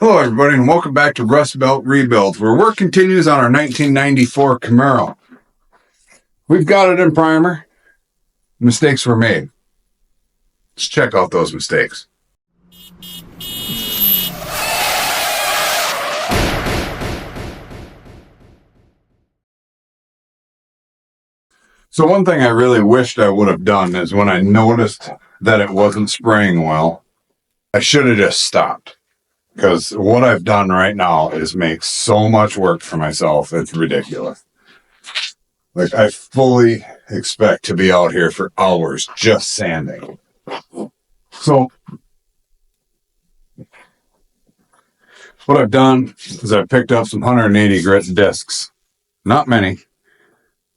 Hello everybody and welcome back to Rust Belt Rebuilds, where work continues on our 1994 Camaro. We've got it in primer. Mistakes were made. Let's check out those mistakes. So one thing I really wished I would have done is when I noticed that it wasn't spraying well, I should have just stopped. Because what I've done right now is make so much work for myself, it's ridiculous. Like, I fully expect to be out here for hours just sanding. So, what I've done is I've picked up some 180 grit discs. Not many,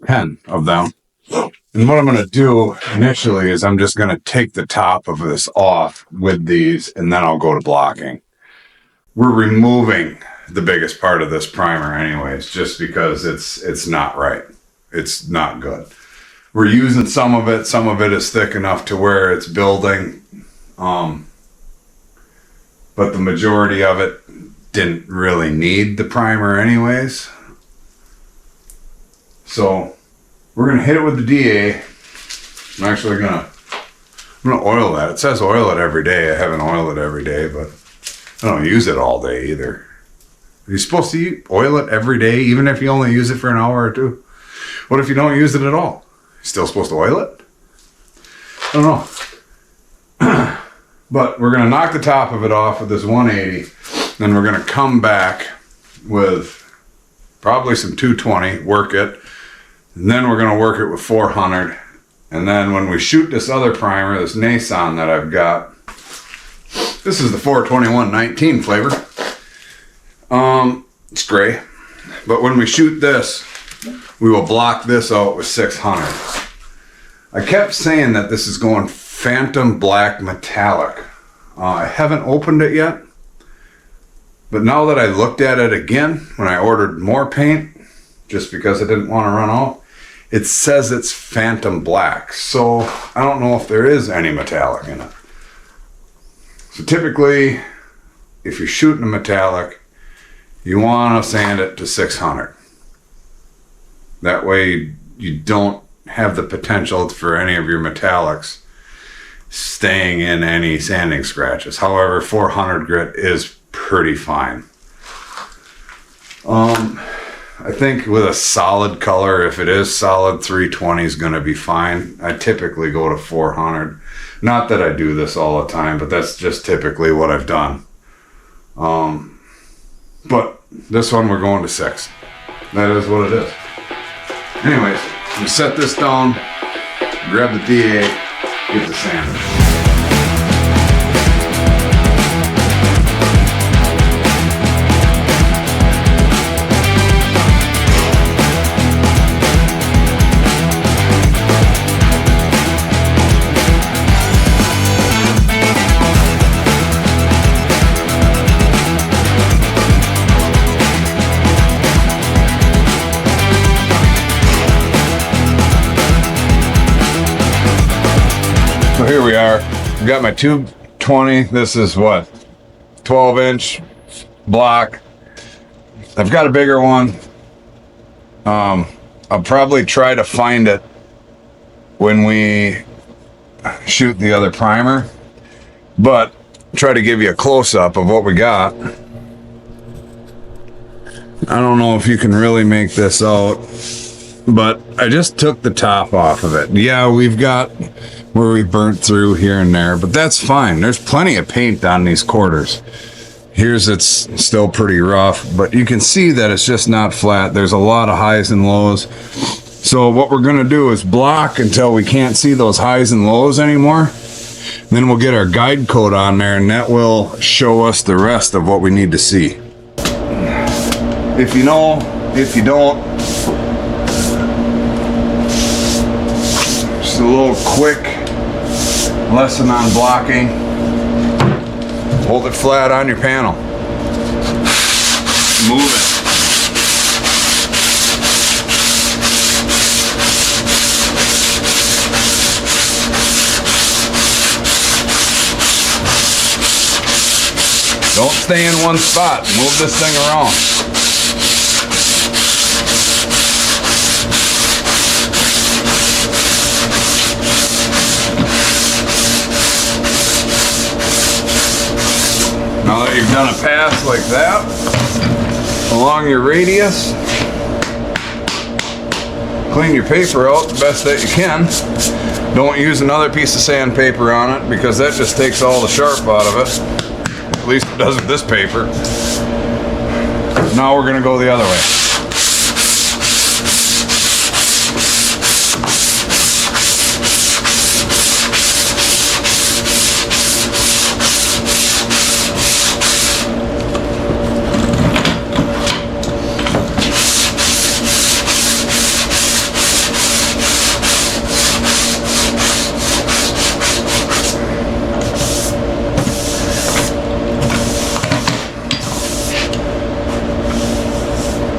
10 of them. And what I'm going to do initially is I'm just going to take the top of this off with these, and then I'll go to blocking. We're removing the biggest part of this primer anyways, just because it's not right. It's not good. We're using some of it. Some of it is thick enough to where it's building. But the majority of it didn't really need the primer anyways. So we're going to hit it with the DA. I'm actually going to oil that. It says oil it every day. I haven't oiled it every day, but I don't use it all day either. Are you supposed to oil it every day, even if you only use it for an hour or two? What if you don't use it at all? You still supposed to oil it? I don't know. But we're going to knock the top of it off with this 180. Then we're going to come back with probably some 220, work it. And then we're going to work it with 400. And then when we shoot this other primer, this Nason that I've got, this is the 421-19 flavor. It's gray. But when we shoot this, we will block this out with 600. I kept saying that this is going Phantom Black Metallic. I haven't opened it yet. But now that I looked at it again, when I ordered more paint, just because I didn't want to run out, it says it's Phantom Black. So I don't know if there is any metallic in it. So typically, if you're shooting a metallic, you want to sand it to 600. That way you don't have the potential for any of your metallics staying in any sanding scratches. However, 400 grit is pretty fine. I think with a solid color, if it is solid, 320 is going to be fine. I typically go to 400. Not that I do this all the time, but that's just typically what I've done. But this one we're going to 6. That is what it is. Anyways, I'm going to set this down, grab the DA, get the sander. So here we are. I've got my 220. This is what? 12-inch block. I've got a bigger one. I'll probably try to find it when we shoot the other primer, but try to give you a close-up of what we got. I don't know if you can really make this out, but I just took the top off of it. Yeah, we've got where we burnt through here and there, but that's fine. There's plenty of paint on these quarters. Here's it's still pretty rough, but you can see that it's just not flat. There's a lot of highs and lows. So what we're gonna do is block until we can't see those highs and lows anymore. Then we'll get our guide coat on there, and that will show us the rest of what we need to see. If you know, if you don't, just a little quick lesson on blocking. Hold it flat on your panel. Move it. Don't stay in one spot. Move this thing around. Now that you've done a pass like that along your radius, clean your paper out the best that you can. Don't use another piece of sandpaper on it because that just takes all the sharp out of it. At least it does with this paper. Now we're going to go the other way.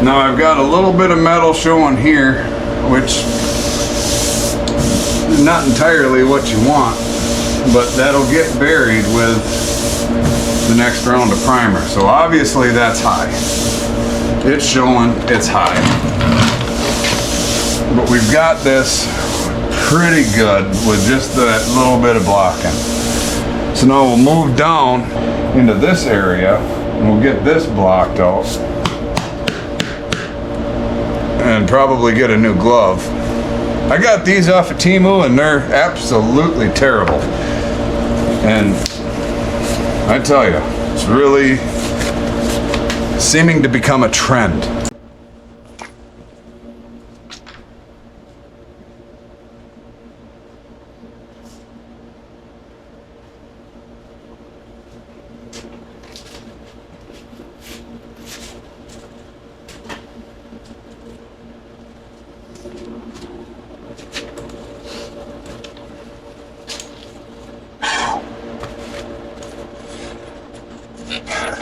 Now I've got a little bit of metal showing here, which is not entirely what you want, but that'll get buried with the next round of primer. So obviously that's high. It's showing it's high. But we've got this pretty good with just that little bit of blocking. So now we'll move down into this area and we'll get this blocked out. And probably get a new glove. I got these off of Temu and they're absolutely terrible. And I tell you, it's really seeming to become a trend.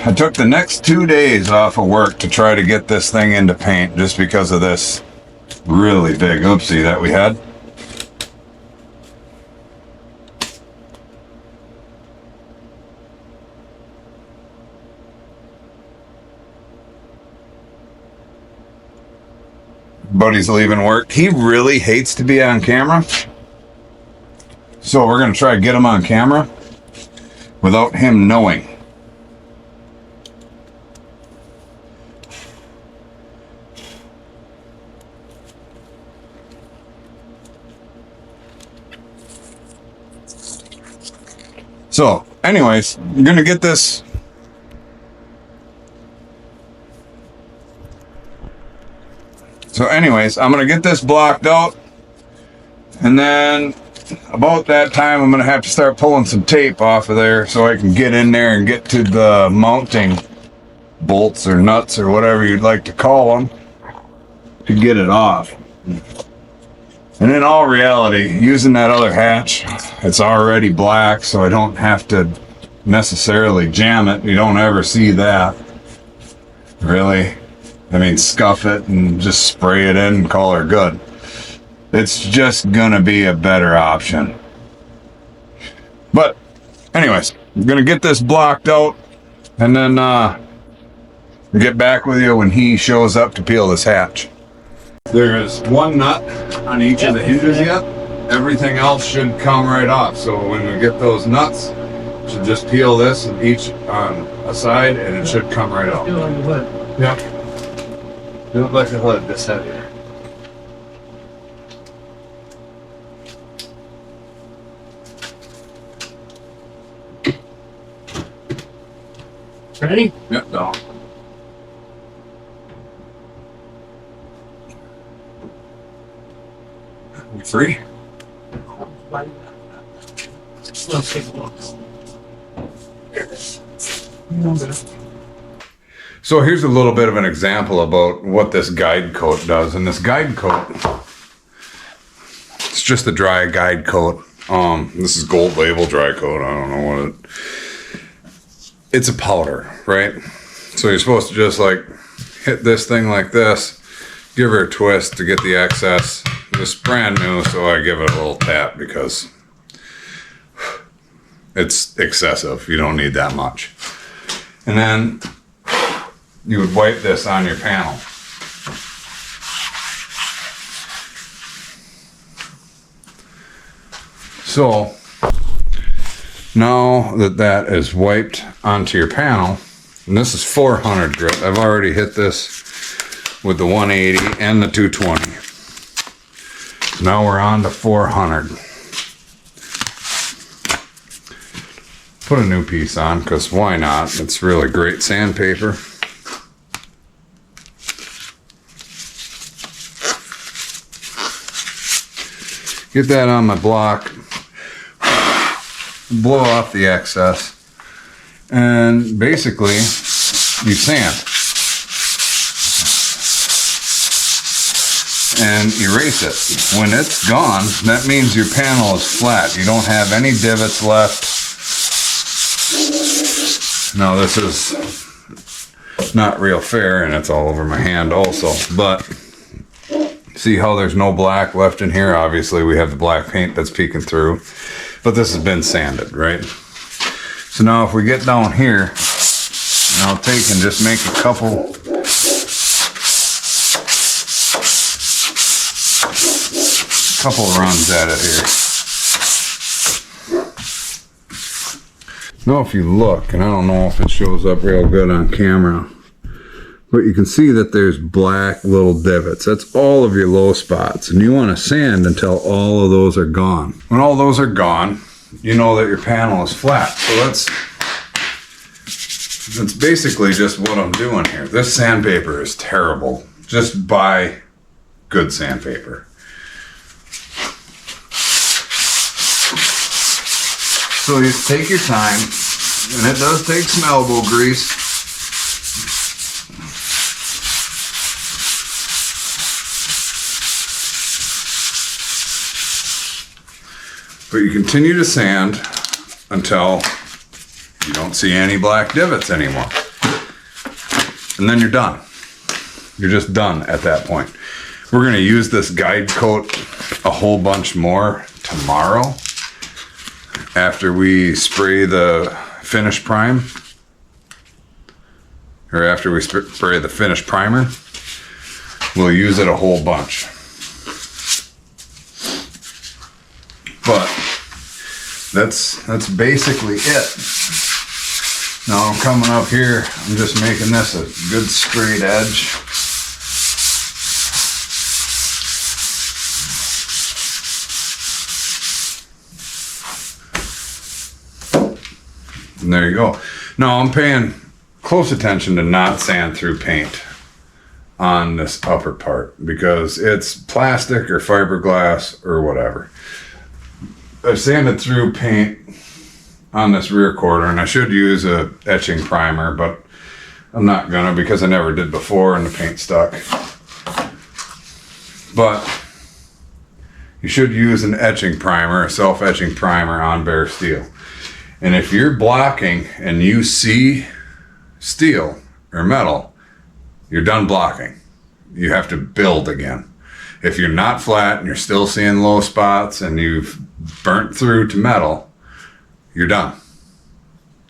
I took the next 2 days off of work to try to get this thing into paint just because of this really big oopsie that we had. Buddy's leaving work. He really hates to be on camera. So we're going to try to get him on camera without him knowing. So, anyways, I'm gonna get this. I'm gonna get this blocked out, and then about that time, I'm gonna have to start pulling some tape off of there so I can get in there and get to the mounting bolts or nuts or whatever you'd like to call them to get it off. And in all reality, using that other hatch, it's already black, so I don't have to necessarily jam it. You don't ever see that. Really. I mean, scuff it and just spray it in and call her good. It's just gonna be a better option. But, anyways, I'm gonna get this blocked out, and then get back with you when he shows up to peel this hatch. There is one nut on each of the hinges yet. Everything else should come right off. So when we get those nuts, we should just peel this and each on a side and it should come right out. Feel on the hood. Yeah. It looked like the hood this heavy. Ready? Yep, down. You free? Let's take a look. Here it is. So here's a little bit of an example about what this guide coat does. And this guide coat, it's just a dry guide coat. This is Gold Label dry coat. I don't know what it. It's a powder, right? So you're supposed to just like hit this thing like this, give her a twist to get the excess. It's brand new, so I give it a little tap because it's excessive. You don't need that much. And then you would wipe this on your panel. So now that that is wiped onto your panel, and this is 400 grit. I've already hit this with the 180 and the 220. So now we're on to 400. Put a new piece on, because why not? It's really great sandpaper. Get that on my block. Blow off the excess. And basically, you sand. And erase it. When it's gone, that means your panel is flat. You don't have any divots left. Now this is not real fair, and it's all over my hand also, but see how there's no black left in here? Obviously we have the black paint that's peeking through, but this has been sanded, right? So now if we get down here, and I'll take and just make a couple runs at it here. Now if you look, and I don't know if it shows up real good on camera, but you can see that there's black little divots. That's all of your low spots, and you want to sand until all of those are gone. When all those are gone, you know that your panel is flat. So that's basically just what I'm doing here. This sandpaper is terrible. Just buy good sandpaper. So you take your time, and it does take some elbow grease. But you continue to sand until you don't see any black divots anymore. And then you're done. You're just done at that point. We're gonna use this guide coat a whole bunch more tomorrow after we spray the finish prime, or after we spray the finish primer. We'll use it a whole bunch. But that's basically it. Now I'm coming up here, I'm just making this a good straight edge. And there you go. Now I'm paying close attention to not sand through paint on this upper part, because it's plastic or fiberglass or whatever. I've sanded through paint on this rear quarter, and I should use a etching primer, but I'm not gonna, because I never did before and the paint stuck. But you should use an etching primer, a self-etching primer on bare steel. And if you're blocking and you see steel or metal, you're done blocking. You have to build again. If you're not flat and you're still seeing low spots and you've burnt through to metal, you're done.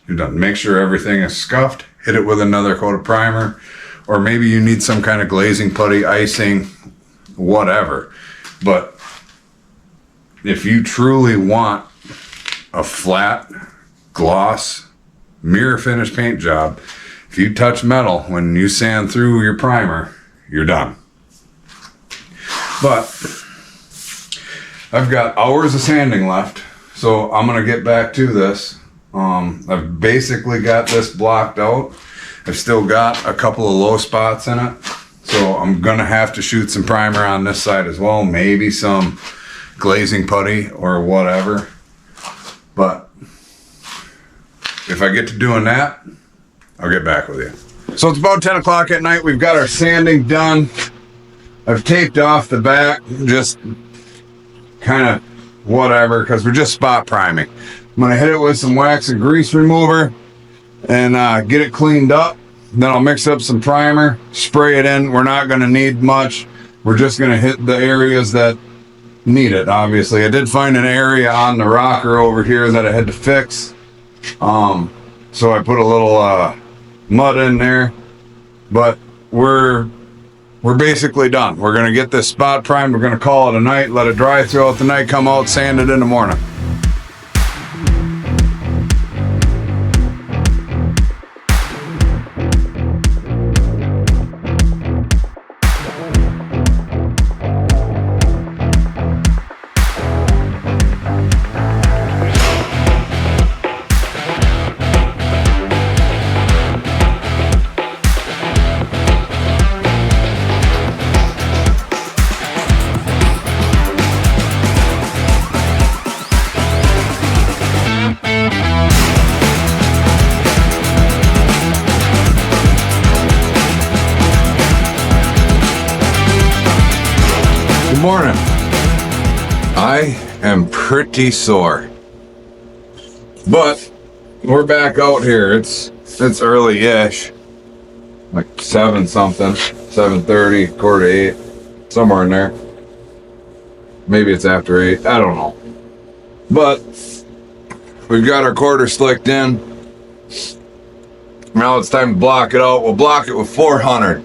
You're done. Make sure everything is scuffed, hit it with another coat of primer, or maybe you need some kind of glazing putty, icing, whatever. But if you truly want a flat gloss mirror finish paint job, if you touch metal when you sand through your primer, you're done. But I've got hours of sanding left, so I'm gonna get back to this. I've basically got this blocked out. I've still got a couple of low spots in it, so I'm gonna have to shoot some primer on this side as well, maybe some glazing putty or whatever. But if I get to doing that, I'll get back with you. So it's about 10 o'clock at night. We've got our sanding done. I've taped off the back, just kind of whatever, because we're just spot priming. I'm gonna hit it with some wax and grease remover and get it cleaned up. Then I'll mix up some primer, spray it in. We're not gonna need much. We're just gonna hit the areas that need it, obviously. I did find an area on the rocker over here that I had to fix. So I put a little mud in there, but we're basically done. We're gonna get this spot primed. We're gonna call it a night, let it dry throughout the night, come out, sand it in the morning. Good morning. I am pretty sore, but we're back out here. It's early-ish, like 7 something, 7:30, 7:45, somewhere in there. Maybe it's after 8. I don't know. But we've got our quarter slicked in. Now it's time to block it out. We'll block it with 400.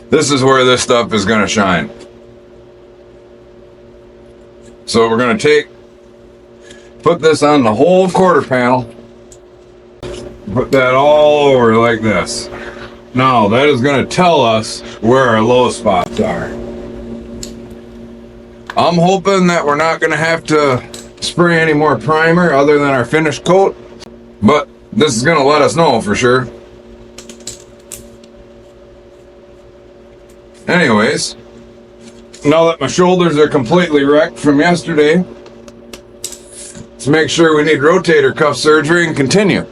This is where this stuff is going to shine. So we're going to put this on the whole quarter panel, put that all over like this. Now that is going to tell us where our low spots are. I'm hoping that we're not going to have to spray any more primer other than our finish coat, but this is going to let us know for sure. Anyways, now that my shoulders are completely wrecked from yesterday, let's make sure we need rotator cuff surgery and continue.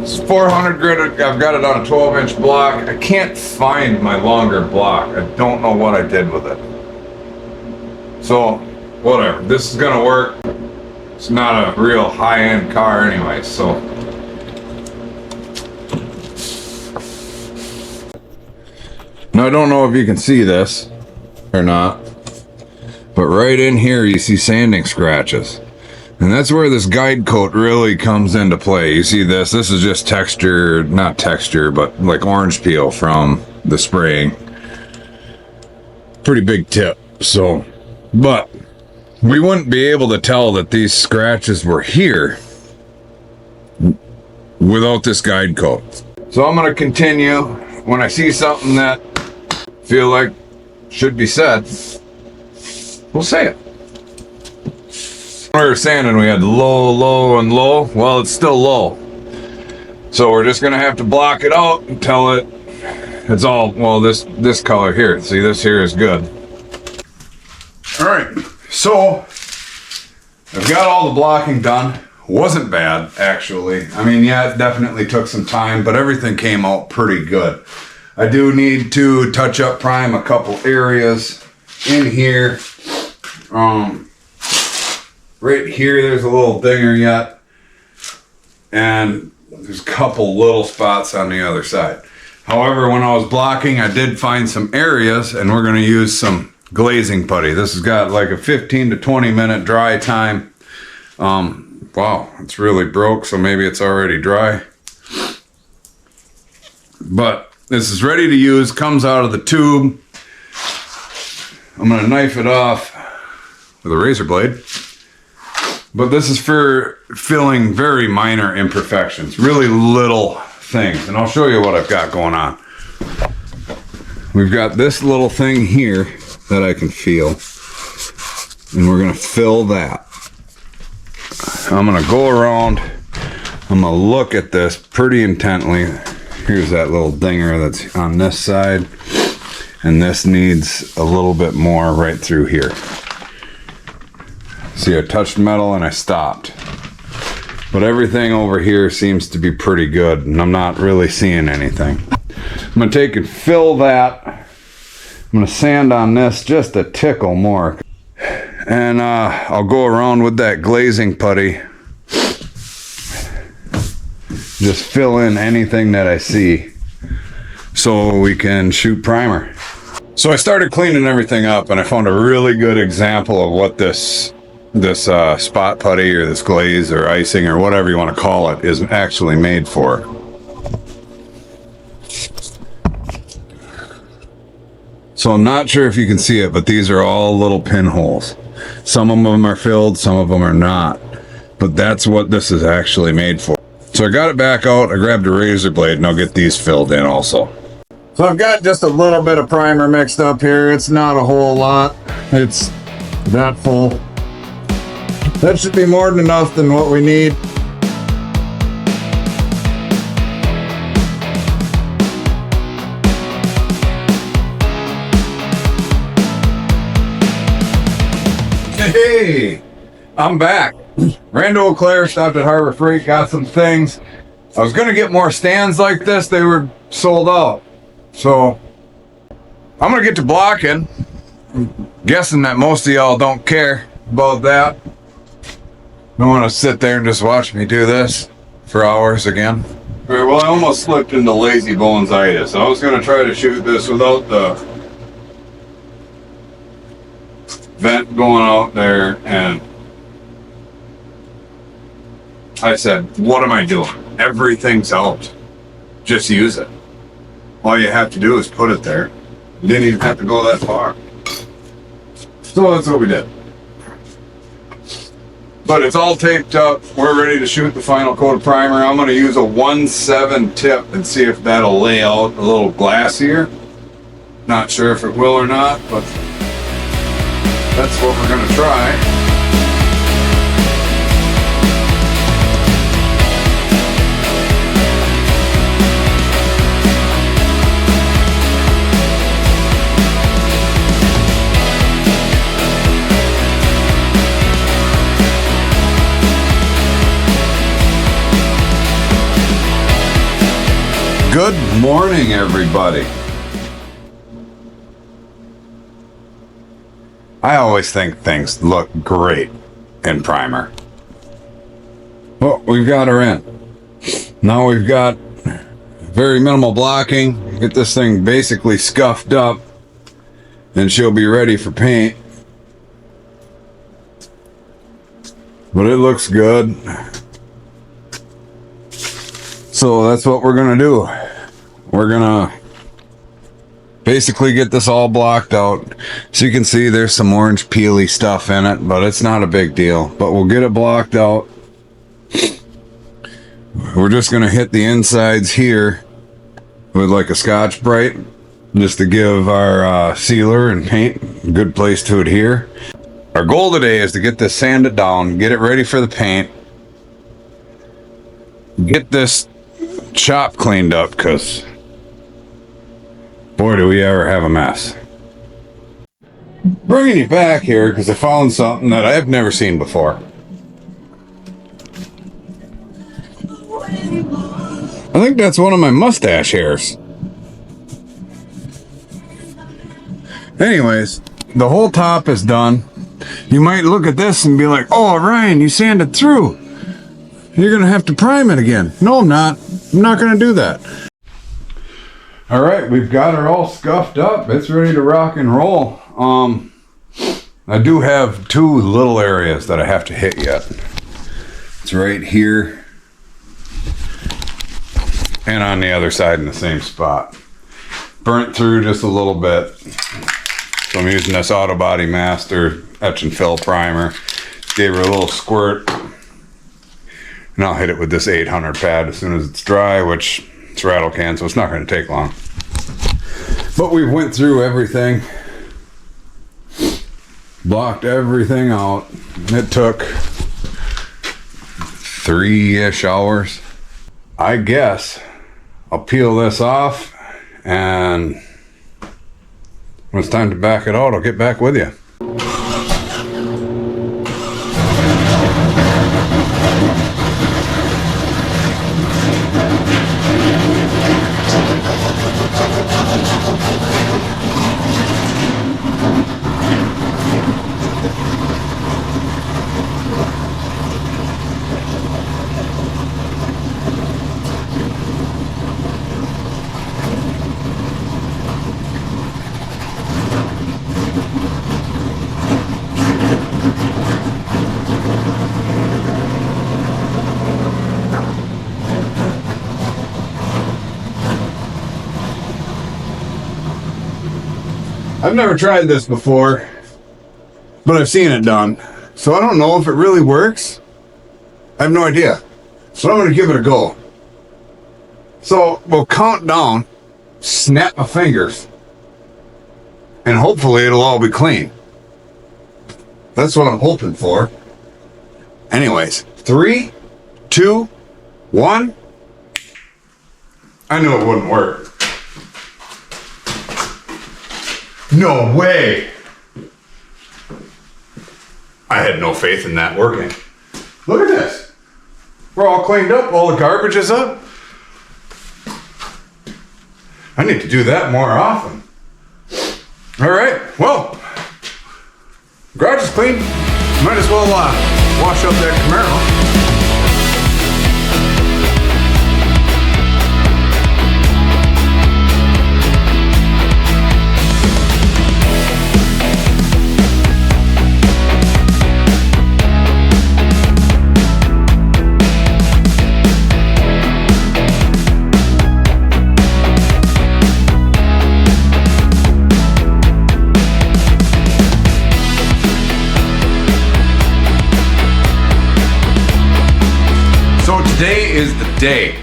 It's 400 grit. I've got it on a 12-inch block. I can't find my longer block. I don't know what I did with it. So, whatever. This is gonna work. It's not a real high-end car anyway, so. Now I don't know if you can see this or not, but right in here you see sanding scratches. And that's where this guide coat really comes into play. You see this? This is just texture, not texture, but like orange peel from the spraying. Pretty big tip, so. But we wouldn't be able to tell that these scratches were here without this guide coat. So I'm gonna continue. When I see something that feel like should be said, we'll say it. When we were sanding, we had low, low, and low. Well, it's still low. So we're just gonna have to block it out until it's all, well, this color here. See, this here is good. All right, so I've got all the blocking done. Wasn't bad, actually. I mean, yeah, it definitely took some time, but everything came out pretty good. I do need to touch up prime a couple areas in here. Right here, there's a little dinger yet. And there's a couple little spots on the other side. However, when I was blocking, I did find some areas, and we're gonna use some glazing putty. This has got like a 15 to 20 minute dry time. Wow, it's really broke, so maybe it's already dry. But this is ready to use, comes out of the tube. I'm gonna knife it off with a razor blade. But this is for filling very minor imperfections, really little things. And I'll show you what I've got going on. We've got this little thing here that I can feel. And we're gonna fill that. I'm gonna go around, I'm gonna look at this pretty intently. Here's that little dinger that's on this side, and this needs a little bit more right through here. See, I touched metal and I stopped. But everything over here seems to be pretty good, and I'm not really seeing anything. I'm gonna take and fill that. I'm gonna sand on this just a tickle more. And I'll go around with that glazing putty. Just fill in anything that I see so we can shoot primer. So I started cleaning everything up, and I found a really good example of what this this spot putty or this glaze or icing or whatever you want to call it is actually made for. So I'm not sure if you can see it, but these are all little pinholes. Some of them are filled, some of them are not. But that's what this is actually made for. So I got it back out, I grabbed a razor blade, and I'll get these filled in also. So I've got just a little bit of primer mixed up here. It's not a whole lot. It's that full. That should be more than enough than what we need. Hey, I'm back. Ran to Eau Claire, stopped at Harbor Freight, got some things. I was gonna get more stands like this, they were sold out. So I'm gonna get to blocking. I'm guessing that most of y'all don't care about that. Don't want to sit there and just watch me do this for hours again. All right, well, I almost slipped into lazy bones-itis. I was gonna try to shoot this without the vent going out there, and I said, what am I doing? Everything's out. Just use it. All you have to do is put it there. You didn't even have to go that far. So that's what we did. But it's all taped up. We're ready to shoot the final coat of primer. I'm going to use a 1/7 tip and see if that'll lay out a little glassier. Not sure if it will or not, but that's what we're going to try. Good morning, everybody. I always think things look great in primer. Well, we've got her in. Now we've got very minimal blocking. Get this thing basically scuffed up, and she'll be ready for paint. But it looks good. So that's what we're gonna do. We're gonna basically get this all blocked out. So you can see there's some orange peely stuff in it, but it's not a big deal. But we'll get it blocked out. We're just gonna hit the insides here with like a Scotch-Brite, just to give our sealer and paint a good place to adhere. Our goal today is to get this sanded down, get it ready for the paint, get this shop cleaned up, because boy do we ever have a mess. Bringing you back here because I found something that I've never seen before. I think that's one of my mustache hairs. Anyways, the whole top is done. You might look at this and be like, oh Ryan, you sanded through. You're gonna have to prime it again. No, I'm not. I'm not gonna do that. All right, we've got her all scuffed up. It's ready to rock and roll. I do have two little areas that I have to hit yet. It's right here and on the other side in the same spot. Burnt through just a little bit. So I'm using this Auto Body Master etch and fill primer. Gave her a little squirt. And I'll hit it with this 800 pad as soon as it's dry, which it's rattle can, so it's not going to take long. But we went through everything. Blocked everything out. It took 3-ish hours. I guess I'll peel this off, and when it's time to back it out, I'll get back with you. I've never tried this before, but I've seen it done. So I don't know if it really works. I have no idea. So I'm going to give it a go. So we'll count down, snap my fingers, and hopefully it'll all be clean. That's what I'm hoping for. Anyways, 3, 2, 1. I knew it wouldn't work. No way. I had no faith in that working. Look at this. We're all cleaned up. All the garbage is up. I need to do that more often. All right. Well, garage is clean. Might as well wash up that Camaro. Today is the day.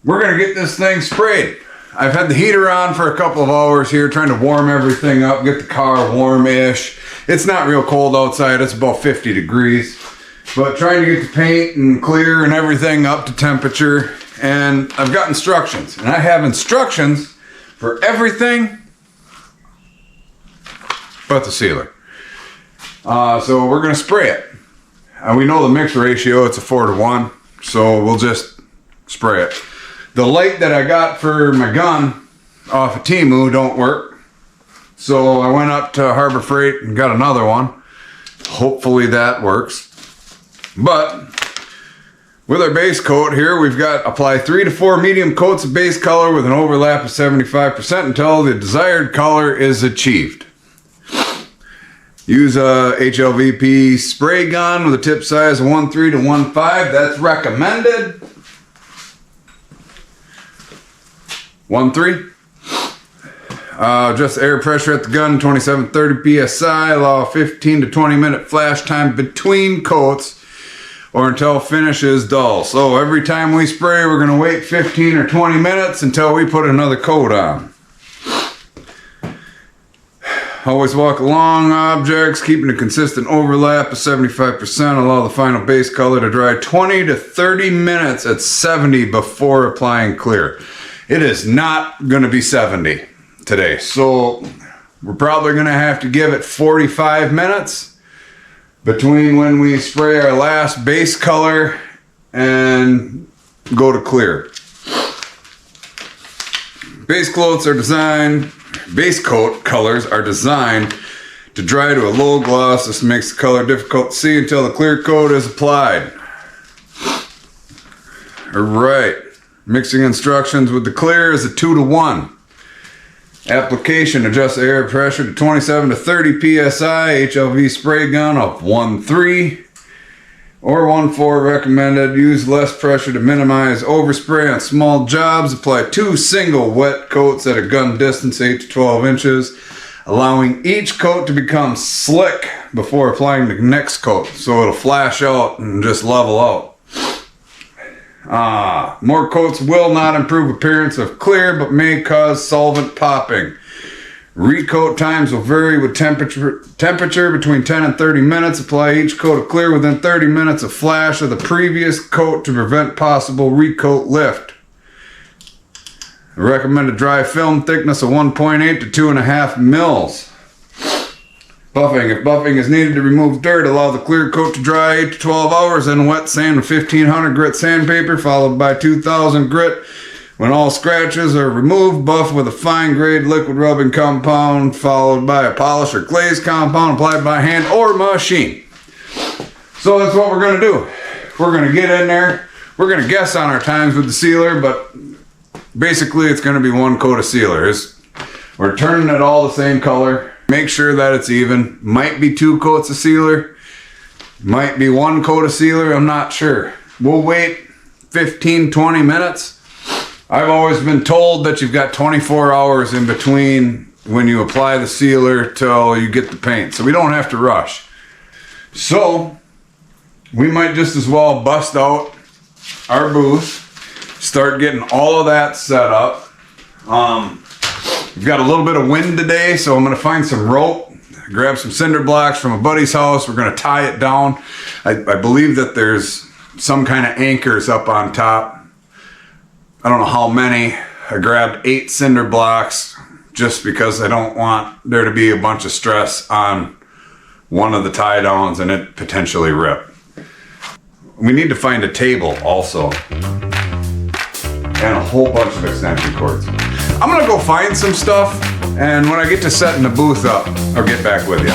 We're gonna get this thing sprayed. I've had the heater on for a couple of hours here trying to warm everything up, get the car warm-ish. It's not real cold outside, it's about 50 degrees. But trying to get the paint and clear and everything up to temperature. And I've got instructions. And I have instructions for everything but the sealer. So we're gonna spray it. We know the mix ratio, it's a 4-to-1. So we'll just spray it. The light that I got for my gun off of Temu don't work. So I went up to Harbor Freight and got another one. Hopefully that works. But with our base coat here, we've got apply 3 to 4 medium coats of base color with an overlap of 75% until the desired color is achieved. Use a HLVP spray gun with a tip size of 1.3 to 1.5. That's recommended. 1.3. Adjust the air pressure at the gun, 2730 psi. Allow 15 to 20 minute flash time between coats or until finish is dull. So every time we spray, we're going to wait 15 or 20 minutes until we put another coat on. Always walk along objects, keeping a consistent overlap of 75%. Allow the final base color to dry 20 to 30 minutes at 70 before applying clear. It is not going to be 70 today, so we're probably going to have to give it 45 minutes between when we spray our last base color and go to clear. Base coat colors are designed to dry to a low gloss. This makes the color difficult to see until the clear coat is applied. Alright, mixing instructions with the clear is a 2-to-1. Application, adjust the air pressure to 27 to 30 psi. HLV spray gun of 1.3 or 1.4 recommended. Use less pressure to minimize overspray on small jobs. Apply 2 single wet coats at a gun distance 8 to 12 inches, allowing each coat to become slick before applying the next coat, so it'll flash out and just level out. More coats will not improve appearance of clear, but may cause solvent popping. Recoat times will vary with temperature between 10 and 30 minutes. Apply each coat of clear within 30 minutes of flash of the previous coat to prevent possible recoat lift. Recommended dry film thickness of 1.8 to 2.5 mils. Buffing. If buffing is needed to remove dirt, allow the clear coat to dry 8 to 12 hours, then wet sand with 1500 grit sandpaper followed by 2000 grit. When all scratches are removed, buff with a fine grade liquid rubbing compound followed by a polish or glaze compound applied by hand or machine. So that's what we're going to do. We're going to get in there. We're going to guess on our times with the sealer, but basically it's going to be 1 coat of sealer. We're turning it all the same color. Make sure that it's even. Might be 2 coats of sealer. Might be 1 coat of sealer. I'm not sure. We'll wait 15-20 minutes. I've always been told that you've got 24 hours in between when you apply the sealer till you get the paint, so we don't have to rush. So we might just as well bust out our booth, start getting all of that set up. We've got a little bit of wind today, so I'm gonna find some rope, grab some cinder blocks from a buddy's house. We're gonna tie it down. I believe that there's some kind of anchors up on top. I don't know how many. I grabbed 8 cinder blocks just because I don't want there to be a bunch of stress on one of the tie downs and it potentially rip. We need to find a table also. And a whole bunch of extension cords. I'm gonna go find some stuff, and when I get to setting the booth up, I'll get back with you.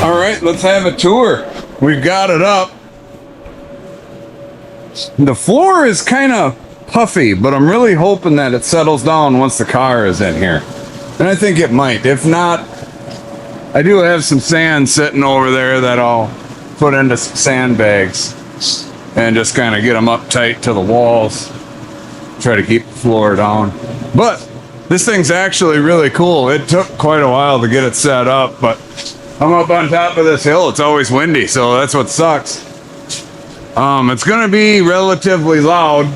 All right, let's have a tour. We've got it up. The floor is kind of puffy, but I'm really hoping that it settles down once the car is in here. And I think it might. If not, I do have some sand sitting over there that I'll put into some sandbags and just kind of get them up tight to the walls. Try to keep the floor down. But this thing's actually really cool. It took quite a while to get it set up, but I'm up on top of this hill. It's always windy, so that's what sucks. It's gonna be relatively loud.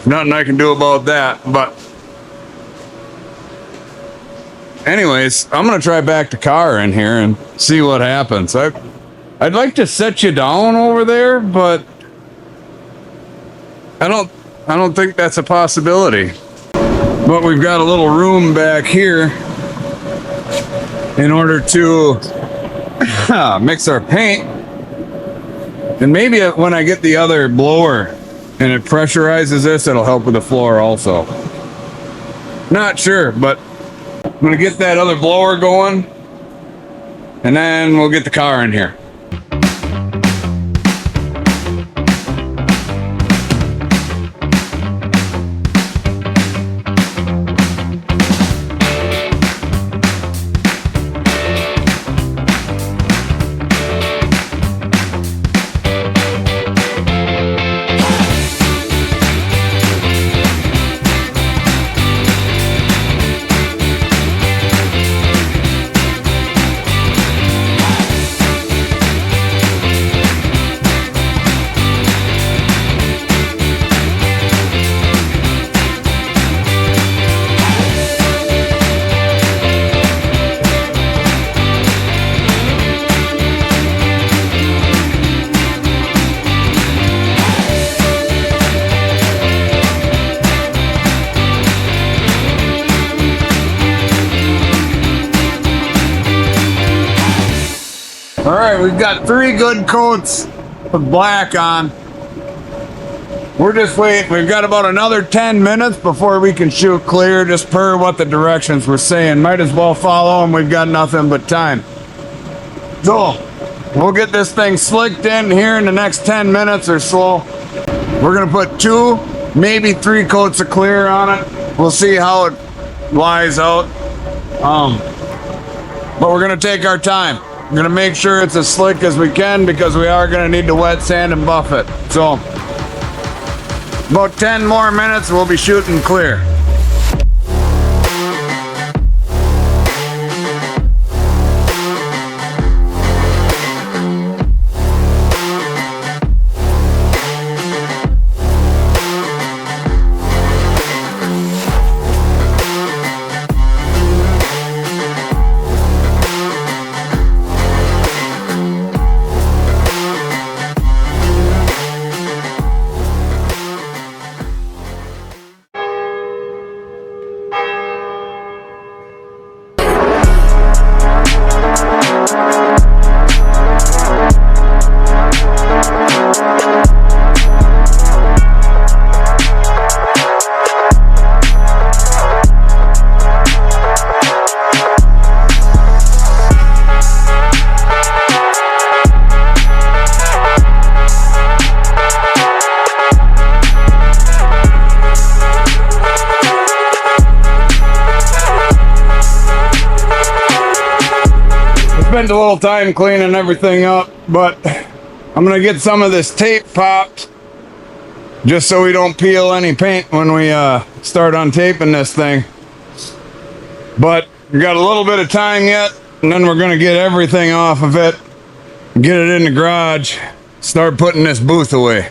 Nothing I can do about that, but anyways, I'm gonna try back the car in here and see what happens. I'd like to set you down over there, but I don't think that's a possibility. But we've got a little room back here in order to mix our paint. And maybe when I get the other blower and it pressurizes this, it'll help with the floor also. Not sure, but I'm gonna get that other blower going and then we'll get the car in here. All right, we've got 3 good coats of black on. We're just waiting. We've got about another 10 minutes before we can shoot clear, just per what the directions were saying. Might as well follow them. We've got nothing but time. So, we'll get this thing slicked in here in the next 10 minutes or so. We're gonna put 2, maybe 3 coats of clear on it. We'll see how it lies out. But we're gonna take our time. We're gonna make sure it's as slick as we can because we are gonna need to wet sand and buff it. So, about 10 more minutes, we'll be shooting clear. Saves a little time cleaning everything up, but I'm gonna get some of this tape popped just so we don't peel any paint when we start untaping this thing. But we got a little bit of time yet, and then we're gonna get everything off of it, get it in the garage, start putting this booth away.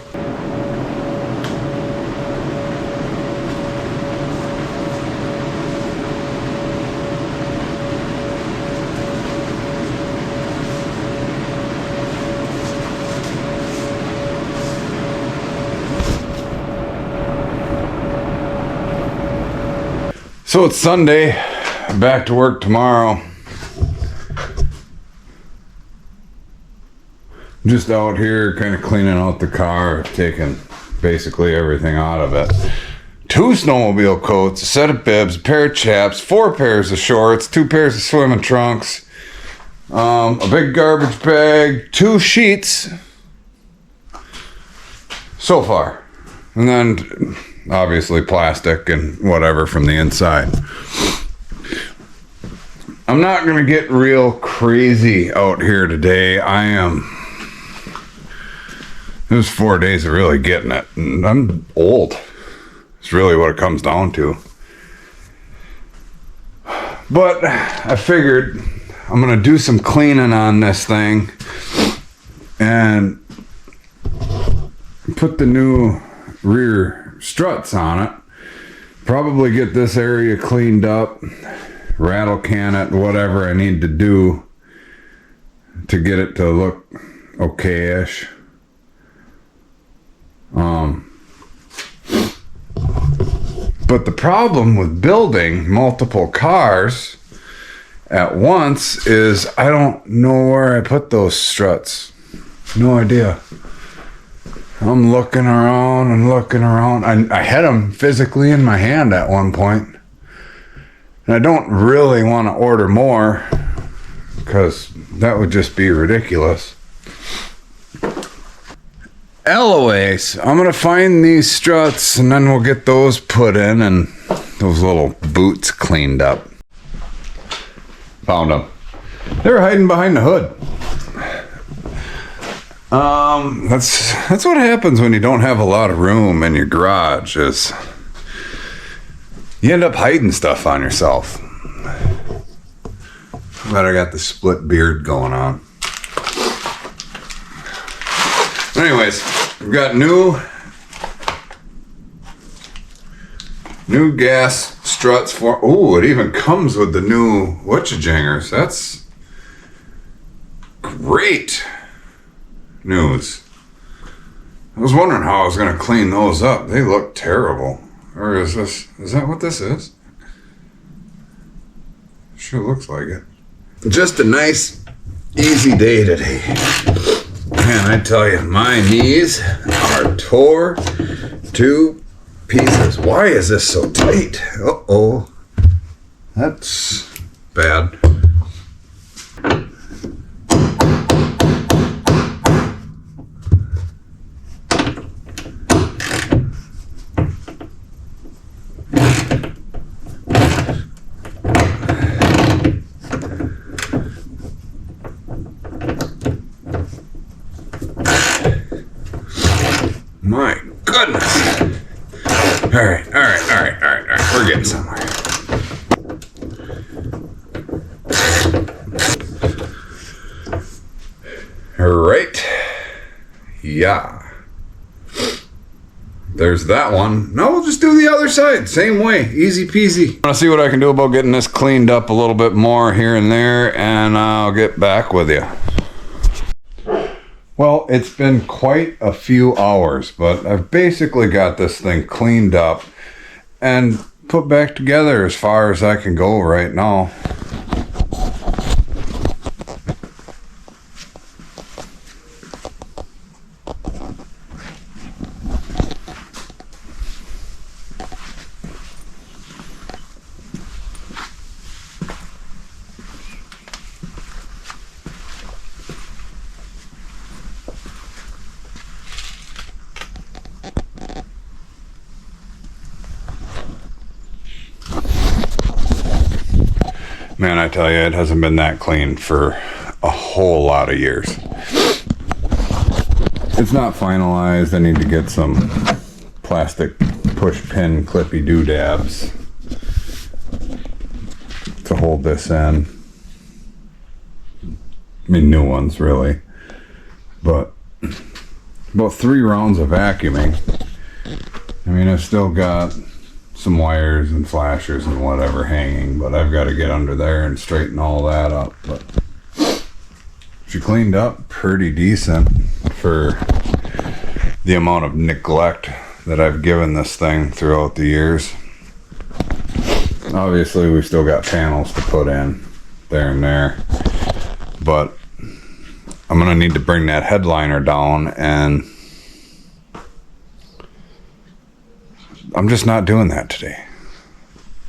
So it's Sunday, back to work tomorrow. Just out here kind of cleaning out the car, taking basically everything out of it. 2 snowmobile coats, a set of bibs, a pair of chaps, 4 pairs of shorts, 2 pairs of swimming trunks, a big garbage bag, 2 sheets so far. And then obviously plastic and whatever from the inside. I'm not gonna get real crazy out here today. It was 4 days of really getting it, and I'm old. It's really what it comes down to. But I figured I'm gonna do some cleaning on this thing and put the new rear struts on it. Probably get this area cleaned up, rattle can it, whatever I need to do to get it to look okay-ish. But the problem with building multiple cars at once is I don't know where I put those struts. No idea. I'm looking around and looking around. I had them physically in my hand at one point. And I don't really want to order more because that would just be ridiculous. Anyways, I'm going to find these struts and then we'll get those put in and those little boots cleaned up. Found them. They were hiding behind the hood. That's what happens when you don't have a lot of room in your garage, is you end up hiding stuff on yourself. But I got the split beard going on. Anyways, we've got new gas struts for, ooh, it even comes with the new whatcha-jingers. That's great news. I was wondering how I was going to clean those up. They look terrible. Or is that what this is? Sure looks like it. Just a nice, easy day today. Man, I tell you, my knees are tore to pieces. Why is this so tight? Uh-oh. That's bad. My goodness. All right. We're getting somewhere. All right. Yeah. There's that one. Now we'll just do the other side. Same way. Easy peasy. I'm gonna see what I can do about getting this cleaned up a little bit more here and there, and I'll get back with you. Well, it's been quite a few hours, but I've basically got this thing cleaned up and put back together as far as I can go right now. Man, I tell you, it hasn't been that clean for a whole lot of years. It's not finalized. I need to get some plastic push pin clippy doodads to hold this in. I mean, new ones really, but about 3 rounds of vacuuming. I mean, I've still got some wires and flashers and whatever hanging, but I've got to get under there and straighten all that up. But she cleaned up pretty decent for the amount of neglect that I've given this thing throughout the years. Obviously, we've still got panels to put in there and there, but I'm gonna need to bring that headliner down, and I'm just not doing that today.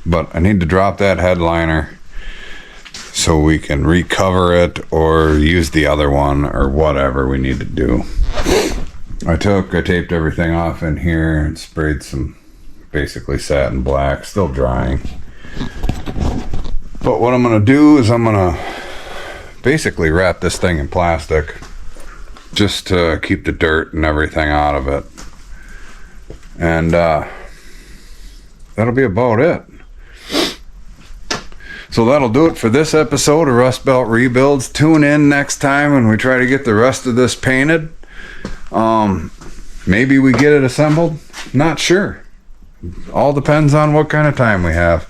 But I need to drop that headliner so we can recover it or use the other one or whatever we need to do. I taped everything off in here and sprayed some basically satin black, still drying. But what I'm gonna do is I'm gonna basically wrap this thing in plastic just to keep the dirt and everything out of it. And that'll be about it. So that'll do it for this episode of Rust Belt Rebuilds. Tune in next time when we try to get the rest of this painted. Maybe we get it assembled. Not sure. All depends on what kind of time we have.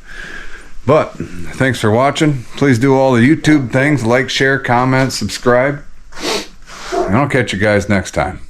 But thanks for watching. Please do all the YouTube things. Like, share, comment, subscribe. And I'll catch you guys next time.